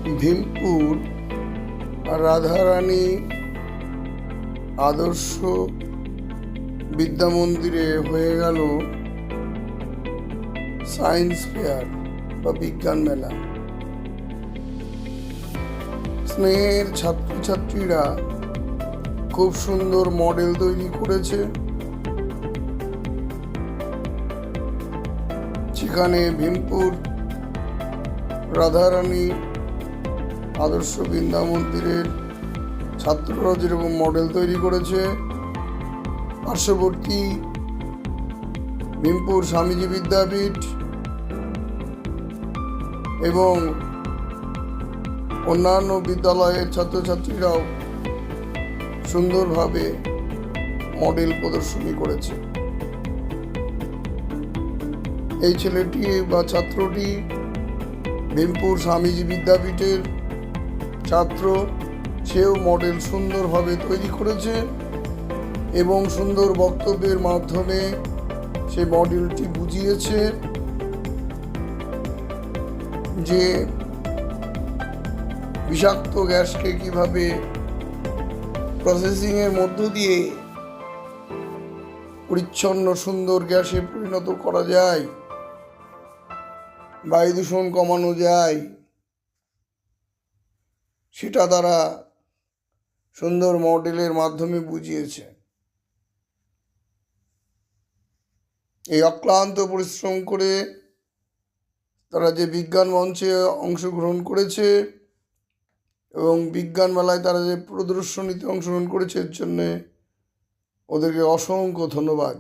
ভীমপুর রাধারানী আদর্শ বিদ্যা মন্দিরে হয়ে গেল সায়েন্স ফেয়ার বা বিজ্ঞান মেলা। স্নেহের ছাত্রছাত্রীরা খুব সুন্দর মডেল তৈরি করেছে, যেখানে ভীমপুর রাধারানী আদর্শ বিদ্যা মন্দিরের ছাত্ররা যেরকম মডেল তৈরি করেছে, পার্শ্ববর্তী ভীমপুর স্বামীজি বিদ্যাপীঠ এবং অন্যান্য বিদ্যালয়ের ছাত্রছাত্রীরাও সুন্দরভাবে মডেল প্রদর্শনী করেছে। এই ছেলেটি বা ছাত্রটি ভীমপুর স্বামীজি বিদ্যাপীঠের ছাত্র, সেও মডেল সুন্দরভাবে তৈরি করেছে এবং সুন্দর বক্তব্যের মাধ্যমে সে মডেলটি বুঝিয়েছে যে বিষাক্ত গ্যাসকে কিভাবে প্রসেসিংয়ের মধ্য দিয়ে পরিচ্ছন্ন সুন্দর গ্যাসে পরিণত করা যায়, বায়ু দূষণ কমানো যায়, সেটা তারা সুন্দর মডেলের মাধ্যমে বুঝিয়েছে। এই অক্লান্ত পরিশ্রম করে তারা যে বিজ্ঞান মঞ্চে অংশগ্রহণ করেছে এবং বিজ্ঞান মেলায় তারা যে প্রদর্শনীতে অংশগ্রহণ করেছে, এর জন্যে ওদেরকে অসংখ্য ধন্যবাদ।